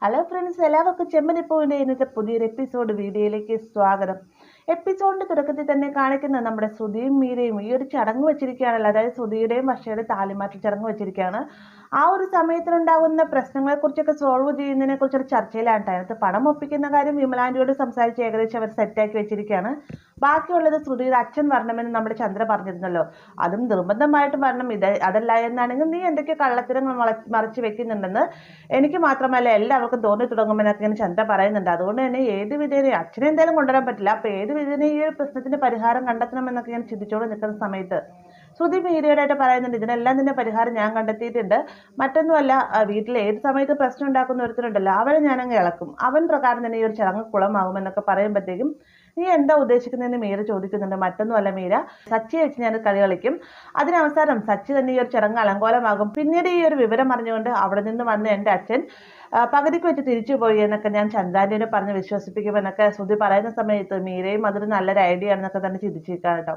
Hello friends, എല്ലാവർക്കും ചെമ്മനിപ്പൂവിൻ്റെ ഇന്നത്തെ പുതിയൊരു എപ്പിസോഡ് വീഡിയോയിലേക്ക് സ്വാഗതം. എപ്പിസോഡിന്റെ തുടക്കത്തിൽ തന്നെ കാണിക്കുന്ന നമ്മുടെ ശ്രുതിയും മീരയും ഈ ഒരു ചടങ്ങ് വെച്ചിരിക്കുകയാണല്ലോ. അതായത് ശ്രുതിയുടെയും വർഷയുടെയും താലിമാറ്റ ചടങ്ങ് വെച്ചിരിക്കുകയാണ്. ആ ഒരു സമയത്തിനുണ്ടാകുന്ന പ്രശ്നങ്ങളെ കുറിച്ചൊക്കെ സോൾവ് ചെയ്യുന്നതിനെ കുറിച്ചൊരു ചർച്ചയിലാണ്. അതിനകത്ത് പണം ഒപ്പിക്കുന്ന കാര്യം വിമലാൻ്റിയോട് സംസാരിച്ച് ഏകദേശം അവർ സെറ്റാക്കി വെച്ചിരിക്കുകയാണ്. ബാക്കിയുള്ളത് ശ്രുതിയുടെ അച്ഛൻ വരണമെന്ന് നമ്മുടെ ചന്ദ്ര പറഞ്ഞിരുന്നല്ലോ. അതും നിർബന്ധമായിട്ടും വരണം. അതല്ല എന്നാണെങ്കിൽ നീ എന്തൊക്കെ കള്ളത്തരങ്ങൾ മറച്ചു വെക്കുന്നുണ്ടെന്ന് എനിക്ക് മാത്രമല്ല എല്ലാവർക്കും തോന്നി തുടങ്ങുമെന്നൊക്കെ ഇങ്ങനെ ചന്ദ്ര പറയുന്നുണ്ട്. അതുകൊണ്ട് തന്നെ ഏത് വിധേനയും അച്ഛനെ എന്തായാലും കൊണ്ടുവരാൻ പറ്റില്ല. അപ്പൊ ഏത് വിധേനയും ഈ ഒരു പ്രശ്നത്തിന്റെ പരിഹാരം കണ്ടെത്തണമെന്നൊക്കെ ഞാൻ ചിന്തിച്ചോണ്ട് നിൽക്കുന്ന സമയത്ത് ശ്രുതി മീഡിയയോടായിട്ട് പറയുന്നുണ്ട്, ഇതിനെല്ലാം തന്നെ പരിഹാരം ഞാൻ കണ്ടെത്തിയിട്ടുണ്ട്. മറ്റൊന്നുമല്ല, വീട്ടിൽ ഏത് സമയത്ത് പ്രശ്നം ഉണ്ടാക്കുന്ന ഒരുത്തരുണ്ടല്ലോ, അവരെ ഞാനങ്ങ് ഇളക്കും. അവൻ പ്രകാരം തന്നെ ഈ ഒരു ചടങ്ങ് കുളമാകുമെന്നൊക്കെ പറയുമ്പോഴത്തേക്കും നീ എന്താ ഉദ്ദേശിക്കുന്നതെന്ന് മീര ചോദിക്കുന്നുണ്ട്. മറ്റൊന്നുമല്ല മീര, സച്ചിയെ വെച്ച് ഞാൻ കളി കളിക്കും. അതിനവസാനം സച്ചി തന്നെ ഈ ഒരു ചടങ്ങ് അലങ്കോലമാകും. പിന്നീട് ഈ ഒരു വിവരം അറിഞ്ഞുകൊണ്ട് അവിടെ നിന്ന് വന്ന് എൻ്റെ അച്ഛൻ പകുതിക്ക് വെച്ച് തിരിച്ചുപോയി എന്നൊക്കെ ഞാൻ ചന്ദ്രാൻ്റിനെ പറഞ്ഞ് വിശ്വസിപ്പിക്കുമെന്നൊക്കെ ശ്രുതി പറയുന്ന സമയത്ത് മീരയും അതൊരു നല്ലൊരു ഐഡിയ ആണെന്നൊക്കെ തന്നെ ചിന്തിച്ചിരിക്കാം കേട്ടോ.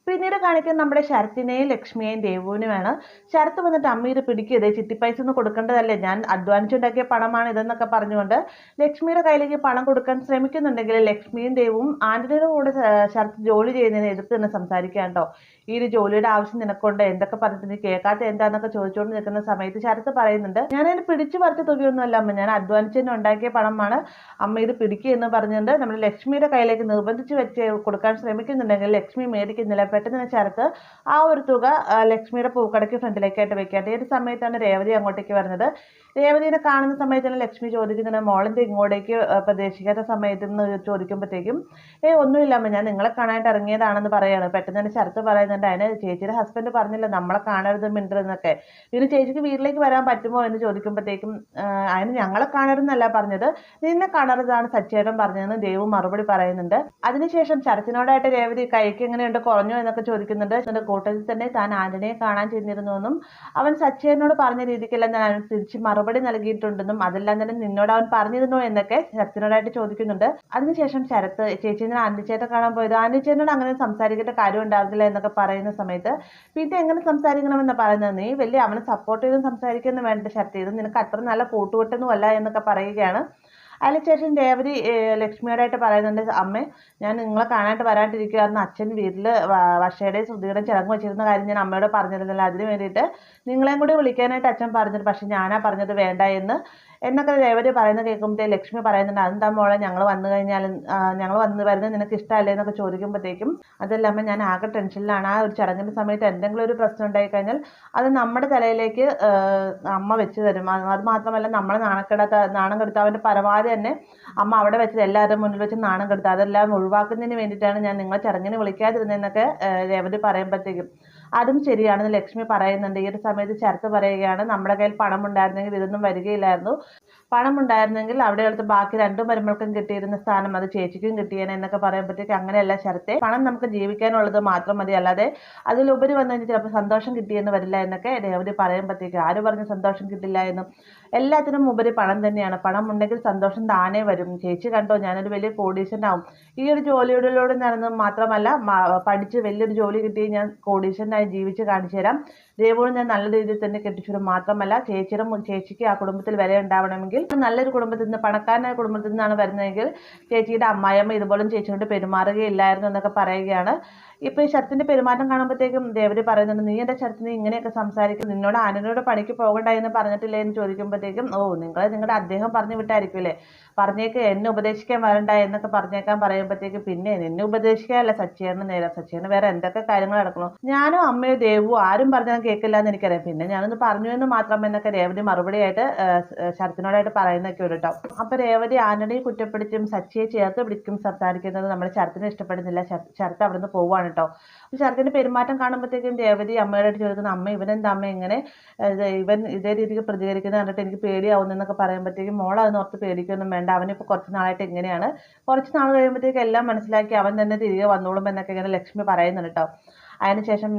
പിന്നീട് കാണിക്കുന്നത് നമ്മുടെ ശരത്തിനെയും ലക്ഷ്മിയെയും ദേവുവിനുമാണ്. ശരത്ത് വന്നിട്ട് അമ്മ ഇത് പിടിക്കുക, ചിട്ടിപ്പൈസ ഒന്നും കൊടുക്കേണ്ടതല്ലേ, ഞാൻ അധ്വാനിച്ചുണ്ടാക്കിയ പണമാണ് ഇതെന്നൊക്കെ പറഞ്ഞുകൊണ്ട് ലക്ഷ്മിയുടെ കയ്യിലേക്ക് പണം കൊടുക്കാൻ ശ്രമിക്കുന്നുണ്ടെങ്കിൽ ലക്ഷ്മിയും ദേവും ആന്റണിയുടെ കൂടെ ശരത്ത് ജോലി ചെയ്യുന്നതിന് എതിർത്ത് തന്നെ സംസാരിക്കാൻ കേട്ടോ. ഈ ഒരു ജോലിയുടെ ആവശ്യം നിനക്കൊണ്ട് എന്തൊക്കെ പറഞ്ഞിട്ട് നീ കേൾക്കാത്ത എന്താന്നൊക്കെ ചോദിച്ചുകൊണ്ട് നിൽക്കുന്ന സമയത്ത് ശരത്ത് പറയുന്നുണ്ട്, ഞാനതിന് പിടിച്ചു പറിച്ച തുകയൊന്നുമല്ല അമ്മ, ഞാൻ അധ്വാനിച്ചതിന് ഉണ്ടാക്കിയ പണമാണ് അമ്മ, ഇത് പിടിക്കുക എന്ന് പറഞ്ഞുകൊണ്ട് നമ്മൾ ലക്ഷ്മിയുടെ കയ്യിലേക്ക് നിർബന്ധിച്ച് വെച്ച് കൊടുക്കാൻ ശ്രമിക്കുന്നുണ്ടെങ്കിൽ ലക്ഷ്മി മേടിക്കുന്നില്ല. പെട്ടെന്ന് ശരത്ത് ആ ഒരു തുക ലക്ഷ്മിയുടെ പൂക്കടയ്ക്ക് ഫ്രണ്ടിലേക്കായിട്ട് വെക്കാട്ടെ. ഈ സമയത്താണ് രേവതി അങ്ങോട്ടേക്ക് വരുന്നത്. രേവതിനെ കാണുന്ന സമയത്താണ് ലക്ഷ്മി ചോദിക്കുന്നത്, മോളിന്റെ ഇങ്ങോട്ടേക്ക് പ്രതീക്ഷിക്കാത്ത സമയത്ത് നിന്ന് ചോദിക്കുമ്പോഴത്തേക്കും ഒന്നുമില്ല അമ്മ, ഞാൻ നിങ്ങളെ കാണാനായിട്ട് ഇറങ്ങിയതാണെന്ന് പറയാണ്. പെട്ടെന്ന് തന്നെ ശരത്ത് പറയുന്നുണ്ട്, അതിന് ചേച്ചിയുടെ ഹസ്ബൻഡ് പറഞ്ഞില്ല നമ്മളെ കാണരുത് മിണ്ടരുതെന്നൊക്കെ, ഇതിന് ചേച്ചിക്ക് വീട്ടിലേക്ക് വരാൻ പറ്റുമോ എന്ന് ചോദിക്കുമ്പോഴത്തേക്കും അതിന് ഞങ്ങളെ കാണരുതെന്നല്ല പറഞ്ഞത്, നിന്നെ കാണരുതാണ് സച്ചേട്ടൻ പറഞ്ഞതെന്ന് ദേവ് മറുപടി പറയുന്നുണ്ട്. അതിനുശേഷം ശരത്തിനോടായിട്ട് രേവതി കൈക്ക് എങ്ങനെയുണ്ട്, കുറഞ്ഞു എന്നൊക്കെ ചോദിക്കുന്നുണ്ട്. എന്റെ കൂട്ടത്തിൽ തന്നെ താൻ ആന്റണിയെ കാണാൻ ചെന്നിരുന്നുവെന്നും അവൻ സച്ചേട്ടനോട് പറഞ്ഞ രീതിക്കെല്ലാം ഞാൻ തിരിച്ച് മറുപടി നൽകിയിട്ടുണ്ടെന്നും അതെല്ലാം തന്നെ നിന്നോട് അവൻ പറഞ്ഞിരുന്നു എന്നൊക്കെ ശരത്തിനോടായിട്ട് ചോദിക്കുന്നുണ്ട്. അതിനുശേഷം ശരത്ത് ചേച്ചീനെ ആന്റിച്ചേട്ടൻ കാണാൻ പോയത്, ആന്റിച്ചേട്ടനോട് അങ്ങനെ സംസാരിക്കേണ്ട കാര്യം ഉണ്ടാവില്ല എന്നൊക്കെ പറയുന്ന സമയത്ത് പിന്നെ എങ്ങനെ സംസാരിക്കണമെന്ന് പറയുന്നത്, നീ വലിയ അവനെ സപ്പോർട്ട് ചെയ്ത് സംസാരിക്കുന്നു വേണ്ട ശരത്ത്, ഇത് നിനക്ക് അത്ര നല്ല കൂട്ടുകെട്ടൊന്നും അല്ല എന്നൊക്കെ പറയുകയാണ്. അതിനുശേഷം രേവതി ലക്ഷ്മിയോടായിട്ട് പറയുന്നുണ്ട്, അമ്മേ ഞാൻ നിങ്ങളെ കാണാനായിട്ട് വരാണ്ടിരിക്കുകയായിരുന്നു, അച്ഛൻ വീട്ടിൽ വർഷയുടെയും ശ്രുതിയുടെയും ചടങ്ങ് വെച്ചിരുന്ന കാര്യം ഞാൻ അമ്മയോട് പറഞ്ഞിരുന്നില്ല, അതിന് വേണ്ടിയിട്ട് നിങ്ങളെയും കൂടി വിളിക്കാനായിട്ട് അച്ഛൻ പറഞ്ഞിട്ട് പക്ഷെ ഞാനാ പറഞ്ഞത് വേണ്ട എന്നൊക്കെ രേവതി പറയുന്നത് കേൾക്കുമ്പോഴത്തേ ലക്ഷ്മി പറയുന്നുണ്ട്, അതെന്താ മോളെ ഞങ്ങൾ വന്നു കഴിഞ്ഞാൽ ഞങ്ങൾ വന്ന് വരുന്നത് നിനക്ക് ഇഷ്ടമല്ലേ എന്നൊക്കെ ചോദിക്കുമ്പോഴത്തേക്കും അതല്ലാമ്മ ഞാൻ ആകെ ടെൻഷനിലാണ്, ആ ഒരു ചടങ്ങിൻ്റെ സമയത്ത് എന്തെങ്കിലും ഒരു പ്രശ്നം ഉണ്ടായി കഴിഞ്ഞാൽ അത് നമ്മുടെ തലയിലേക്ക് അമ്മ വെച്ച് തരും, അത് മാത്രമല്ല നമ്മളെ നാണം കെടുത്താവിൻ്റെ പരമാവധി തന്നെ അമ്മ അവിടെ വെച്ചത് എല്ലാവരുടെ മുന്നിൽ വെച്ച് നാണം കെടുത്തുക, അതെല്ലാം ഒഴിവാക്കുന്നതിന് വേണ്ടിയിട്ടാണ് ഞാൻ നിങ്ങളെ ചടങ്ങിന് വിളിക്കാതിരുന്നതെന്നൊക്കെ രേവതി പറയുമ്പോഴത്തേക്കും അതും ശരിയാണെന്ന് ലക്ഷ്മി പറയുന്നുണ്ട്. ഈ ഒരു സമയത്ത് ശരത്ത് പറയുകയാണ്, നമ്മുടെ കയ്യിൽ പണം ഉണ്ടായിരുന്നെങ്കിൽ ഇതൊന്നും വരികയില്ലായിരുന്നു, പണം ഉണ്ടായിരുന്നെങ്കിൽ അവിടെ അടുത്ത് ബാക്കി രണ്ടു മരുമകൾക്കും കിട്ടിയിരുന്ന സ്ഥാനം അത് ചേച്ചിക്കും കിട്ടിയേനെ എന്നൊക്കെ പറയുമ്പോഴത്തേക്ക് അങ്ങനെയല്ല ശരത്തെ, പണം നമുക്ക് ജീവിക്കാനുള്ളത് മാത്രം മതി, അല്ലാതെ അതിലുപരി വന്നു കഴിഞ്ഞാൽ ചിലപ്പോൾ സന്തോഷം കിട്ടിയെന്ന് വരില്ല എന്നൊക്കെ രേവതി പറയുമ്പോഴത്തേക്ക് ആര് പറഞ്ഞ് സന്തോഷം കിട്ടില്ല എന്നും, എല്ലാത്തിനും ഉപരി പണം തന്നെയാണ്, പണം ഉണ്ടെങ്കിൽ സന്തോഷം താനേ വരും, ചേച്ചി കണ്ടോ ഞാനൊരു വലിയ കോടീശ്വരനാവും, ഈ ഒരു ജോലിയോടിലൂടെ നടന്നത് മാത്രമല്ല പഠിച്ച് വലിയൊരു ജോലി കിട്ടി ഞാൻ കോടീശ്വരനായി ജീവിച്ച് കാണിച്ചു തരാം, ദേവോട് ഞാൻ നല്ല രീതിയിൽ തന്നെ കെട്ടിച്ചു, മാത്രമല്ല ചേച്ചിക്ക് ആ കുടുംബത്തിൽ വില ഉണ്ടാവണമെങ്കിൽ നല്ലൊരു കുടുംബത്തിൽ നിന്ന് പണക്കാരനായ കുടുംബത്തിൽ നിന്നാണ് വരുന്നതെങ്കിൽ ചേച്ചിയുടെ അമ്മായിയമ്മ ഇതുപോലും ചേച്ചിയോട് പെരുമാറുകയില്ലായിരുന്നു എന്നൊക്കെ പറയുകയാണ്. ഇപ്പൊ ഈ ശരത്തിന്റെ പെരുമാറ്റം കാണുമ്പോഴത്തേക്കും രേവതി പറയുന്നുണ്ട്, നീ എന്റെ ശരത്തിന് ഇങ്ങനെയൊക്കെ സംസാരിക്കും, നിന്നോട് ആനനോട് പണിക്ക് പോകണ്ട എന്ന് പറഞ്ഞിട്ടില്ലേ എന്ന് ചോദിക്കുമ്പോഴത്തേക്കും നിങ്ങളുടെ അദ്ദേഹം പറഞ്ഞു വിട്ടായിരിക്കുമല്ലേ, പറഞ്ഞേക്ക് എന്നെ ഉപദേശിക്കാൻ വരണ്ട എന്നൊക്കെ പറഞ്ഞേക്കാൻ പറയുമ്പോഴത്തേക്ക് പിന്നെ നിന്നെ ഉപദേശിക്കാനല്ല സച്ചേറിന് നേരം, സച്ചേറിന് വേറെ എന്തൊക്കെ കാര്യങ്ങൾ നടക്കണോ, ഞാനോ അമ്മയോ ദേവോ ആരും പറഞ്ഞാൽ കേൾക്കില്ല എന്ന് എനിക്കറിയാം, പിന്നെ ഞാനൊന്ന് പറഞ്ഞു എന്ന് മാത്രം എന്നൊക്കെ രേവതി മറുപടിയായിട്ട് ശരത്തിനോടായിട്ട് പറയുന്നൊക്കെ ഒരു കേട്ടോ. അപ്പൊ രേവതി ആന്റണിയെ കുറ്റപ്പെടുത്തും സച്ചിയെ ചേർത്ത് പിടിക്കും സംസാരിക്കുന്നത് നമ്മുടെ ശരത്തിനെ ഇഷ്ടപ്പെടുന്നില്ല. ശരത്ത് അവിടുന്ന് പോവുകയാണ് കേട്ടോ. ശരത്തിന്റെ പെരുമാറ്റം കാണുമ്പോഴത്തേക്കും രേവതി അമ്മയോട് ചോദിക്കുന്നു, അമ്മ ഇവനെന്താ അമ്മ ഇങ്ങനെ ഇവൻ ഇതേ രീതിക്ക് പ്രതികരിക്കുന്നത് കണ്ടിട്ട് എനിക്ക് പേടിയാവുന്നു എന്നൊക്കെ പറയുമ്പോഴത്തേക്കും മോൾ അതിന് ഓർത്ത് പേടിക്കൊന്നും വേണ്ട, അവനിപ്പോൾ കുറച്ച് നാളായിട്ട് ഇങ്ങനെയാണ്, കുറച്ച് നാൾ കഴിയുമ്പോഴത്തേക്ക് എല്ലാം മനസ്സിലാക്കി അവൻ തന്നെ തിരികെ വന്നോളും എന്നൊക്കെ ഇങ്ങനെ ലക്ഷ്മി പറയുന്നുണ്ട് കേട്ടോ. അതിനുശേഷം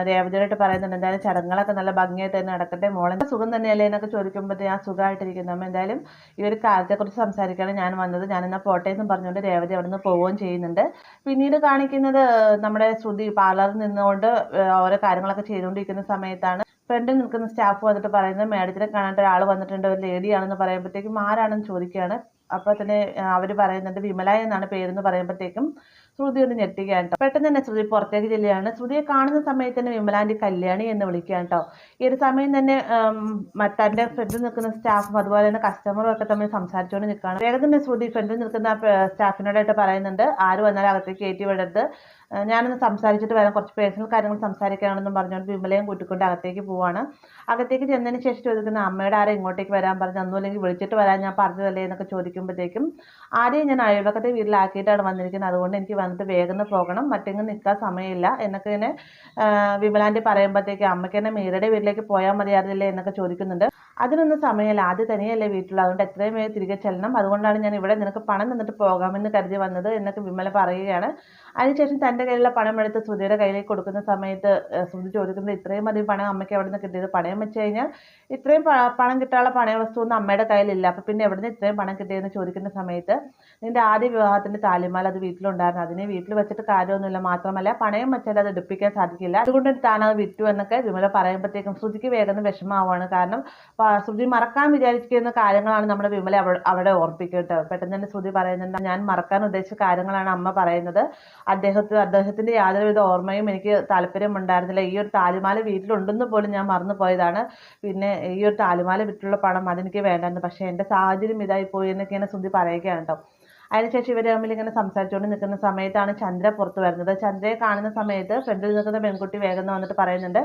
രേവതിയോട്ട് പറയുന്നുണ്ട്, എന്തായാലും ചടങ്ങുകളൊക്കെ നല്ല ഭംഗിയായിട്ട് തന്നെ നടക്കട്ടെ, മോളെ സുഖം തന്നെയല്ലേ എന്നൊക്കെ ചോദിക്കുമ്പോഴത്തേ ഞാൻ സുഖമായിട്ടിരിക്കുന്നു അമ്മ, എന്തായാലും ഈ ഒരു കാര്യത്തെക്കുറിച്ച് സംസാരിക്കാണ് ഞാൻ വന്നത്, ഞാനെന്നാൽ പോട്ടെ എന്നും പറഞ്ഞുകൊണ്ട് രേവതി അവിടെ നിന്ന് പോവുകയും ചെയ്യുന്നുണ്ട്. പിന്നീട് കാണിക്കുന്നത് നമ്മുടെ ശ്രുതി പാർലറിൽ നിന്നുകൊണ്ട് ഓരോ കാര്യങ്ങളൊക്കെ ചെയ്തുകൊണ്ടിരിക്കുന്ന സമയത്താണ് ഫ്രണ്ടിൽ നിൽക്കുന്ന സ്റ്റാഫ് വന്നിട്ട് പറയുന്നത് മേഡത്തിനെ കാണാണ്ട് ഒരാൾ വന്നിട്ടുണ്ട്, ഒരു ലേഡിയാണെന്ന് പറയുമ്പോഴത്തേക്കും ആരാണെന്ന് ചോദിക്കുകയാണ്. അപ്പോൾ തന്നെ അവർ പറയുന്നുണ്ട് വിമല എന്നാണ് പേരെന്ന് പറയുമ്പോഴത്തേക്കും ശ്രുതി ഒന്ന് ഞെട്ടുകയാണ് കേട്ടോ. പെട്ടെന്ന് തന്നെ ശ്രുതി പുറത്തേക്ക് ചെല്ലുകയാണ്. ശ്രുതിയെ കാണുന്ന സമയത്ത് തന്നെ വിമലാൻ്റെ കല്യാണി എന്ന് വിളിക്കുകയാണ് കേട്ടോ. ഈ ഒരു സമയം തന്നെ തൻ്റെ ഫ്രണ്ടിൽ നിൽക്കുന്ന സ്റ്റാഫും അതുപോലെ തന്നെ കസ്റ്റമറും ഒക്കെ തമ്മിൽ സംസാരിച്ചുകൊണ്ട് നിൽക്കുകയാണ്. വേഗം തന്നെ ശ്രുതി ഫ്രണ്ടിൽ നിൽക്കുന്ന സ്റ്റാഫിനോടായിട്ട് പറയുന്നുണ്ട് ആര് വന്നാലും അകത്തേക്ക് കയറ്റി വിടരുത്, ഞാനൊന്ന് സംസാരിച്ചിട്ട് വരാം, കുറച്ച് പേഴ്സണൽ കാര്യങ്ങൾ സംസാരിക്കാനാണെന്നും പറഞ്ഞുകൊണ്ട് വിമലയും കൂട്ടിക്കൊണ്ട് അകത്തേക്ക് പോവാണ്. അകത്തേക്ക് ചെന്നതിന് ശേഷം ചോദിക്കുന്ന അമ്മയുടെ ആരെ ഇങ്ങോട്ടേക്ക് വരാൻ പറഞ്ഞു, ഒന്നുമില്ലെങ്കിൽ വിളിച്ചിട്ട് വരാൻ ഞാൻ പറഞ്ഞതല്ലേ എന്നൊക്കെ ചോദിക്കുമ്പോഴത്തേക്കും ആരെയും ഞാൻ അയൽവക്കത്തെ വീട്ടിലാക്കിയിട്ടാണ് വന്നിരിക്കുന്നത്, അതുകൊണ്ട് എനിക്ക് വന്നിട്ട് വേഗം പോകണം, മറ്റെങ്ങും നിൽക്കാൻ സമയമില്ല എന്നൊക്കെ ഇങ്ങനെ വിമലാൻ്റെ പറയുമ്പോഴത്തേക്ക് അമ്മയ്ക്ക് തന്നെ മീരയുടെ വീട്ടിലേക്ക് പോയാൽ മതിയായിരുന്നില്ലേ എന്നൊക്കെ ചോദിക്കുന്നുണ്ട്. അതിനൊന്നും സമയമില്ല, ആദ്യം തനിയല്ലേ വീട്ടിലുള്ളത്, അതുകൊണ്ട് എത്രയും വേഗം തിരികെ ചെല്ലണം, അതുകൊണ്ടാണ് ഞാൻ ഇവിടെ നിനക്ക് പണം തന്നിട്ട് പോകാമെന്ന് കരുതി വന്നത് എന്നൊക്കെ വിമല പറയുകയാണ്. അതിനുശേഷം തൻ്റെ കയ്യിലുള്ള പണം എടുത്ത് ശ്രുതിയുടെ കയ്യിലേക്ക് കൊടുക്കുന്ന സമയത്ത് ശ്രുതി ചോദിക്കുന്നത് ഇത്രയും അധികം പണം അമ്മയ്ക്ക് എവിടെ നിന്ന് കിട്ടിയത്, പണയം വെച്ച് കഴിഞ്ഞാൽ ഇത്രയും പണം കിട്ടാനുള്ള പണയ വസ്തുവൊന്നും അമ്മയുടെ കയ്യിലില്ല, അപ്പം പിന്നെ എവിടെ നിന്ന് ഇത്രയും പണം കിട്ടിയതെന്ന് ചോദിക്കുന്ന സമയത്ത് നിൻ്റെ ആദ്യ വിവാഹത്തിൻ്റെ താലിമാല അത് വീട്ടിലുണ്ടായിരുന്നു, അതിനെ വീട്ടിൽ വെച്ചിട്ട് കാര്യമൊന്നുമില്ല, മാത്രമല്ല പണയം വെച്ചാൽ അത് എടുപ്പിക്കാൻ സാധിക്കില്ല, അതുകൊണ്ട് താനത് വിറ്റു എന്നൊക്കെ വിമല പറയുമ്പോഴത്തേക്കും ശ്രുതിക്ക് വേഗം വിഷമാവുകയാണ്. കാരണം ശ്രുതി മറക്കാൻ വിചാരിക്കുന്ന കാര്യങ്ങളാണ് നമ്മുടെ വിമല അവിടെ ഓർപ്പിക്കട്ടെ. പെട്ടെന്ന് തന്നെ ശ്രുതി പറയുന്നുണ്ട് ഞാൻ മറക്കാൻ ഉദ്ദേശിച്ച കാര്യങ്ങളാണ് അമ്മ പറയുന്നത്, അദ്ദേഹത്തിൻ്റെ യാതൊരുവിധ ഓർമ്മയും എനിക്ക് താല്പര്യമുണ്ടായിരുന്നില്ല, ഈ ഒരു താലിമാല വീട്ടിലുണ്ടെന്ന് പോലും ഞാൻ മറന്നു പോയതാണ്, പിന്നെ ഈ ഒരു താലിമാല വിറ്റുള്ള പണം അതെനിക്ക് വേണ്ടായിരുന്നു, പക്ഷേ എൻ്റെ സാഹചര്യം ഇതായി പോയി എന്നൊക്കെയാണ് ശ്രുതി പറയുകയാണ് കേട്ടോ. അതിനുശേഷം ഇവർ തമ്മിൽ ഇങ്ങനെ സംസാരിച്ചുകൊണ്ട് നിൽക്കുന്ന സമയത്താണ് ചന്ദ്ര പുറത്ത് വരുന്നത്. ചന്ദ്രയെ കാണുന്ന സമയത്ത് ഫ്രണ്ടിൽ നിൽക്കുന്ന പെൺകുട്ടി വേഗം വന്നിട്ട് പറയുന്നുണ്ട്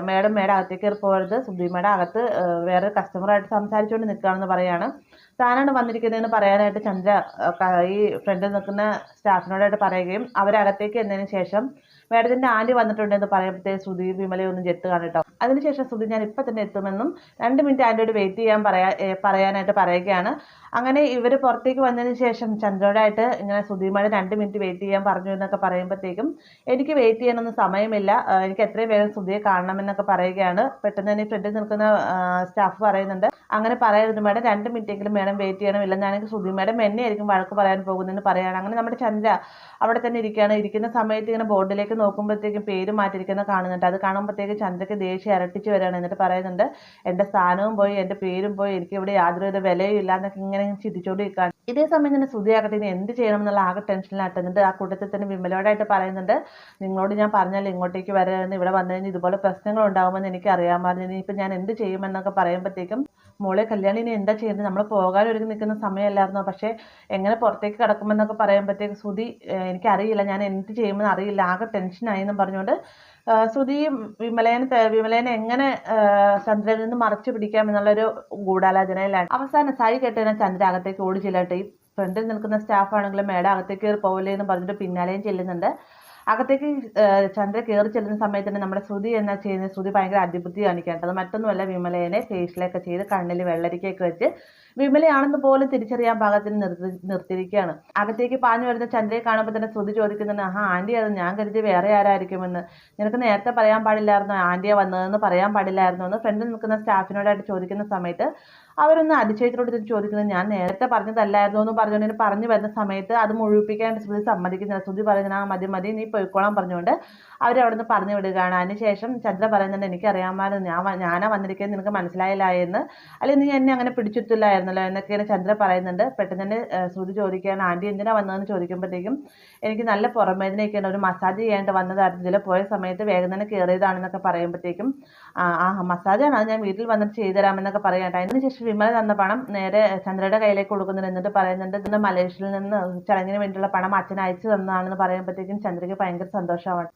മേഡം അകത്തേക്ക് കയറി പോകരുത്, സുധി മേഡം അകത്ത് വേറെ കസ്റ്റമറായിട്ട് സംസാരിച്ചുകൊണ്ട് നിൽക്കുകയാണെന്ന് പറയാണ്. താനാണ് വന്നിരിക്കുന്നതെന്ന് പറയാനായിട്ട് ചന്ദ്ര ഈ ഫ്രണ്ടിൽ നിൽക്കുന്ന സ്റ്റാഫിനോടായിട്ട് പറയുകയും അവരകത്തേക്ക് എന്നതിന് ശേഷം മേഡത്തിൻ്റെ ആൻറ്റി വന്നിട്ടുണ്ടെന്ന് പറയുമ്പോഴത്തേക്ക് ശ്രുതി വിമലയൊന്നും ജെത്തുകയാണ് കേട്ടോ. അതിനുശേഷം ശ്രുതി ഞാൻ ഇപ്പം തന്നെ എത്തുമെന്നും 2 മിനിറ്റ് ആൻറ്റിയോട് വെയിറ്റ് ചെയ്യാൻ പറയാനായിട്ട് പറയുകയാണ്. അങ്ങനെ ഇവർ പുറത്തേക്ക് വന്നതിന് ശേഷം ചന്ദ്രയോടായിട്ട് ഇങ്ങനെ ശ്രുതിയുമായി 2 മിനിറ്റ് വെയിറ്റ് ചെയ്യാൻ പറഞ്ഞു എന്നൊക്കെ പറയുമ്പോഴത്തേക്കും എനിക്ക് വെയിറ്റ് ചെയ്യാനൊന്നും സമയമില്ല, എനിക്ക് എത്രയും വേഗം ശ്രുതിയെ കാണണമെന്നൊക്കെ പറയുകയാണ്. പെട്ടെന്ന് തന്നെ ഫ്രണ്ടിൽ നിൽക്കുന്ന സ്റ്റാഫ് പറയുന്നുണ്ട് അങ്ങനെ പറയരുത് മേഡം, 2 മിനിറ്റെങ്കിലും മേഡം വെയിറ്റ് ചെയ്യണം, ഇല്ലെന്നാണെങ്കിൽ ശ്രുതി മേഡം എന്നെ ആയിരിക്കും വഴക്ക് പറയാൻ പോകുന്നതെന്ന് പറയുകയാണ്. അങ്ങനെ നമ്മുടെ ചന്ദ്ര അവിടെ തന്നെ ഇരിക്കുന്ന സമയത്ത് ഇങ്ങനെ ബോർഡിലേക്ക് നോക്കുമ്പോഴത്തേക്കും പേര് മാറ്റിയിരിക്കുന്നത് കാണുന്നുണ്ട്. അത് കാണുമ്പോഴത്തേക്കും ചന്ദ്രയ്ക്ക് ദേഷ്യം ഇരട്ടിച്ച് വരികയാണ്. എന്നിട്ട് പറയുന്നുണ്ട് എൻ്റെ സ്ഥാനവും പോയി എൻ്റെ പേരും പോയി, എനിക്ക് ഇവിടെ യാതൊരു വിലയും ഇല്ല എന്നൊക്കെ ഇങ്ങനെ ചിരിച്ചുകൊണ്ടിരിക്കുകയാണ്. ഇതേ സമയം തന്നെ ശ്രുതിയാകട്ടെ ഇനി എന്ത് ചെയ്യണം എന്നുള്ള ആകെ ടെൻഷനിലായിട്ട് എന്നിട്ട് ആ കൂട്ടത്തിൽ തന്നെ വിമലോടായിട്ട് പറയുന്നുണ്ട് നിങ്ങളോട് ഞാൻ പറഞ്ഞാൽ ഇങ്ങോട്ടേക്ക് വരരുതെന്ന്, ഇവിടെ വന്നു കഴിഞ്ഞാൽ ഇതുപോലെ പ്രശ്നങ്ങൾ ഉണ്ടാകുമെന്ന് എനിക്ക് അറിയാമായിരുന്നു, ഇനിയിപ്പോൾ ഞാൻ എന്ത് ചെയ്യുമെന്നൊക്കെ പറയുമ്പോഴത്തേക്കും മോളെ കല്യാണി ഇനി എന്താ ചെയ്യുന്നത്, നമ്മൾ പോകാൻ ഒരുങ്ങി നിൽക്കുന്ന സമയമല്ലായിരുന്നോ, പക്ഷേ എങ്ങനെ പുറത്തേക്ക് കിടക്കുമെന്നൊക്കെ പറയുമ്പോഴത്തേക്ക് ശ്രുതി എനിക്കറിയില്ല, ഞാൻ എന്ത് ചെയ്യുമെന്ന് അറിയില്ല, ആകെ ടെൻഷനായി എന്നും പറഞ്ഞുകൊണ്ട് ശ്രുതിയും വിമലേനെ എങ്ങനെ ചന്ദ്രനിൽ നിന്ന് മറച്ചു പിടിക്കാം എന്നുള്ളൊരു ഗൂഢാലോചനയിലാണ്. അവസാനം സായി കേട്ടതിനെ ചന്ദ്ര അകത്തേക്ക് ഓടി ചെല്ലട്ടെ. ഈ ഫ്രണ്ടിൽ നിൽക്കുന്ന സ്റ്റാഫാണെങ്കിലും മേഡം അകത്തേക്ക് കയറി പോവില്ലേ എന്ന് പറഞ്ഞിട്ട് പിന്നാലെയും ചെല്ലുന്നുണ്ട്. അകത്തേക്ക് ചന്ദ്ര കയറി ചെല്ലുന്ന സമയത്ത് തന്നെ നമ്മുടെ ശ്രുതി എന്നാ ചെയ്യുന്നത്, ശ്രുതി ഭയങ്കര അതിബുദ്ധി കാണിക്കേണ്ടത് മറ്റൊന്നുമല്ല, വിമലേനെ ഫേഷ്യലൊക്കെ ചെയ്ത് കണ്ണിൽ വെള്ളരിക്കയൊക്കെ വെച്ച് വിമലയാണെന്ന് പോലും തിരിച്ചറിയാൻ പാകത്തിന് നിർത്തിയിരിക്കുകയാണ്. അകത്തേക്ക് പാഞ്ഞു വരുന്ന ചന്ദ്രയെ കാണുമ്പോൾ തന്നെ ശ്രുതി ചോദിക്കുന്നുണ്ട് ആൻറ്റി അത് ഞാൻ കരുതി വേറെ ആരായിരിക്കുമെന്ന്, നിനക്ക് നേരത്തെ പറയാൻ പാടില്ലായിരുന്നോ, ആൻറ്റിയെ വന്നതെന്ന് പറയാൻ പാടില്ലായിരുന്നോ എന്ന് ഫ്രണ്ടിൽ നിൽക്കുന്ന സ്റ്റാഫിനോടായിട്ട് ചോദിക്കുന്ന സമയത്ത് അവരൊന്ന് അതിശയത്തിനോട് ചോദിക്കുന്നത് ഞാൻ നേരത്തെ പറഞ്ഞതല്ലായിരുന്നു എന്ന് പറഞ്ഞുകൊണ്ട് പറഞ്ഞു വരുന്ന സമയത്ത് അത് മുഴുവിപ്പിക്കാൻ ശ്രുതി സമ്മതിക്കുന്നില്ല. ശ്രുതി പറയുന്നത് മതി നീ പോയിക്കോളാൻ പറഞ്ഞുകൊണ്ട് അവരവിടെ നിന്ന് പറഞ്ഞു വിടുകയാണ്. അതിനുശേഷം ചന്ദ്ര പറയുന്നുണ്ട് എനിക്കറിയാമായിരുന്നു ഞാനാ വന്നിരിക്കുന്നത് നിനക്ക് മനസ്സിലായില്ല എന്ന്, അല്ലെങ്കിൽ നീ എന്നെ അങ്ങനെ പിടിച്ചിട്ടില്ലായിരുന്നല്ലോ എന്നൊക്കെയാണ് ചന്ദ്ര പറയുന്നുണ്ട്. പെട്ടെന്ന് തന്നെ ശ്രുതി ചോദിക്കുകയാണ് ആൻറ്റി എന്തിനാ വന്നതെന്ന് ചോദിക്കുമ്പോഴത്തേക്കും എനിക്ക് നല്ല പുറമേതിനൊക്കെയാണ് ഒരു മസാജ് ചെയ്യാണ്ട് വന്നതായിരുന്നു, ഇതിൽ പോയ സമയത്ത് വേഗം തന്നെ കയറിയതാണെന്നൊക്കെ പറയുമ്പോഴത്തേക്കും മസാജാണ് അത് ഞാൻ വീട്ടിൽ വന്നിട്ട് ചെയ്തുതരാമെന്നൊക്കെ പറയാണ്ട്. അതിനുശേഷം വിമല തന്ന പണം നേരെ ചന്ദ്രയുടെ കയ്യിലേക്ക് കൊടുക്കുന്നുണ്ട്. എന്നിട്ട് പറയുന്നുണ്ട് ഇതിൻ്റെ മലേഷ്യയിൽ നിന്ന് ചടങ്ങിന് വേണ്ടിയുള്ള പണം അച്ഛൻ അയച്ചു തന്നതാണെന്ന് പറയുമ്പോഴത്തേക്കും ചന്ദ്രയ്ക്ക് ഭയങ്കര സന്തോഷമാണ്.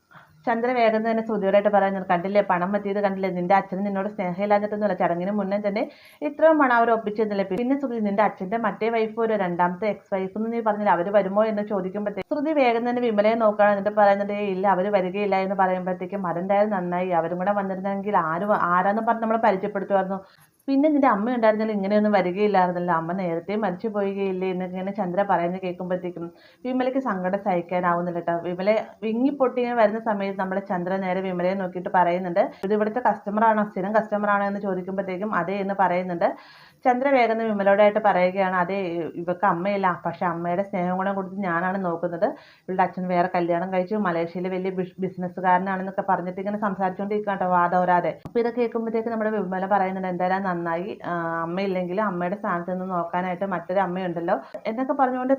ചന്ദ്ര വേഗം തന്നെ ശ്രുതിയോടായിട്ട് പറയുന്നത് കണ്ടില്ലേ പണം പറ്റിയത് കണ്ടില്ലേ, നിന്റെ അച്ഛന് നിന്നോട് സ്നേഹമില്ലാഞ്ഞിട്ടൊന്നുമില്ല, ചടങ്ങിന് മുന്നേ തന്നെ ഇത്രയും പണം അവർ ഒപ്പിച്ചെന്നില്ലേ, പിന്നെ ശ്രുതി നിന്റെ അച്ഛൻ്റെ മറ്റേ വൈഫ് ഒരു രണ്ടാമത്തെ എക്സ് വൈഫ് എന്ന് നീ പറഞ്ഞില്ല, അവർ വരുമോ എന്ന് ചോദിക്കുമ്പോഴത്തേക്ക് ശ്രുതി വേഗം തന്നെ വിമലയെ നോക്കുകയാണ്. എന്നിട്ട് പറയുന്നത് ഇല്ല അവർ വരികയില്ല എന്ന് പറയുമ്പോഴത്തേക്കും അതെന്തായാലും നന്നായി, അവരും കൂടെ വന്നിരുന്നെങ്കിൽ ആരാന്നും പറഞ്ഞ് നമ്മൾ പരിചയപ്പെടുത്തുമായിരുന്നു, പിന്നെ നിന്റെ അമ്മ ഉണ്ടായിരുന്നില്ല ഇങ്ങനെയൊന്നും വരികയില്ലായിരുന്നല്ലോ, അമ്മ നേരത്തെ മരിച്ചു പോവുകയില്ലേ എന്നൊക്കെ ചന്ദ്ര പറയുന്നത് കേൾക്കുമ്പോഴത്തേക്കും വിമലയ്ക്ക് സങ്കടം സഹിക്കാനാവുന്നില്ല കേട്ടോ. വിമല വിങ്ങിപ്പൊട്ടിങ്ങനെ വരുന്ന സമയത്ത് നമ്മുടെ ചന്ദ്ര നേരെ വിമലയെ നോക്കിയിട്ട് പറയുന്നുണ്ട് ഇത് ഇവിടുത്തെ കസ്റ്റമറാണോ സ്ഥിരം കസ്റ്റമറാണോ എന്ന് ചോദിക്കുമ്പോഴത്തേക്കും അതേ എന്ന് പറയുന്നുണ്ട്. ചന്ദ്ര വേഗം വിമലോടായിട്ട് പറയുകയാണ്, അതെ ഇവക്ക് അമ്മയില്ല, പക്ഷെ അമ്മയുടെ സ്നേഹം കൂടെ കൊടുത്ത് ഞാനാണ് നോക്കുന്നത്. ഇവളുടെ അച്ഛൻ വേറെ കല്യാണം കഴിച്ചു, മലേഷ്യയിൽ വലിയ ബിസിനസ്സുകാരനാണെന്നൊക്കെ പറഞ്ഞിട്ട് ഇങ്ങനെ സംസാരിച്ചുകൊണ്ടിരിക്കുക കേട്ടോ വാദോരാതെ. അപ്പോൾ ഇതൊക്കെ കേൾക്കുമ്പോഴത്തേക്ക് നമ്മുടെ വിമല പറയുന്നുണ്ട്, എന്തായാലും നന്നായി, അമ്മയില്ലെങ്കിലും അമ്മയുടെ സ്ഥാനത്ത് നിന്ന് നോക്കാനായിട്ട് മറ്റൊരു അമ്മയുണ്ടല്ലോ എന്നൊക്കെ പറഞ്ഞുകൊണ്ട്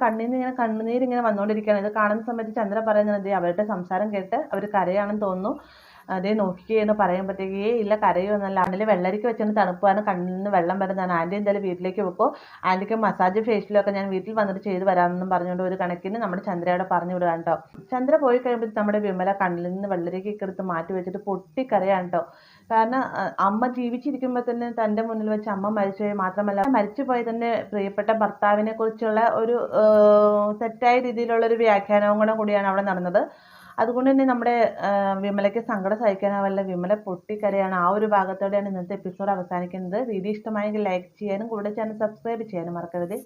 കണ്ണുനീരിങ്ങനെ വന്നുകൊണ്ടിരിക്കുകയാണ്. ഇത് കാണുന്ന സമയത്ത് ചന്ദ്ര പറയുന്നത്, അവരുടെ സംസാരം കേട്ട് അവർ കരയാണെന്ന് തോന്നുന്നു. അതേ നോക്കിക്കേ എന്ന് പറയുമ്പോഴത്തേക്കേ ഇല്ല കരയൊന്നുമല്ല, കണ്ണിൽ വെള്ളരിക്ക് വെച്ചാൽ തണുപ്പാണ്, കണ്ണിൽ നിന്ന് വെള്ളം വരുന്നതാണ്. ആൻറ്റി എന്തായാലും വീട്ടിലേക്ക് വെക്കോ, ആൻറ്റിക്ക് മസാജ് ഫേഷ്യലൊക്കെ ഞാൻ വീട്ടിൽ വന്നിട്ട് ചെയ്ത് വരാമെന്നും പറഞ്ഞുകൊണ്ട് ഒരു കണക്കിന് നമ്മുടെ ചന്ദ്രയോടെ പറഞ്ഞു വിടുക കേട്ടോ. ചന്ദ്ര പോയി കഴിയുമ്പോൾ നമ്മുടെ വിമല കണ്ണിൽ നിന്ന് വെള്ളരിക്കൊക്കെ എടുത്ത് മാറ്റി വെച്ചിട്ട് പൊട്ടിക്കരയാണ് കേട്ടോ. കാരണം അമ്മ ജീവിച്ചിരിക്കുമ്പോൾ തന്നെ തൻ്റെ മുന്നിൽ വെച്ച് അമ്മ മരിച്ചുപോയി, മാത്രമല്ല മരിച്ചുപോയി തന്നെ പ്രിയപ്പെട്ട ഭർത്താവിനെ കുറിച്ചുള്ള ഒരു തെറ്റായ രീതിയിലുള്ള ഒരു വ്യാഖ്യാനവും കൂടിയാണ് അവിടെ നടന്നത്. അതുകൊണ്ട് തന്നെ നമ്മുടെ വിമലയ്ക്ക് സങ്കടം സഹിക്കാനാവല്ല, വിമല പൊട്ടിക്കരയാണ്. ആ ഒരു ഭാഗത്തോടെയാണ് ഇന്നത്തെ എപ്പിസോഡ് അവസാനിക്കുന്നത്. വീഡിയോ ഇഷ്ടമായെങ്കിൽ ലൈക്ക് ചെയ്യാനും കൂടെ ചാനൽ സബ്സ്ക്രൈബ് ചെയ്യാനും മറക്കരുത്.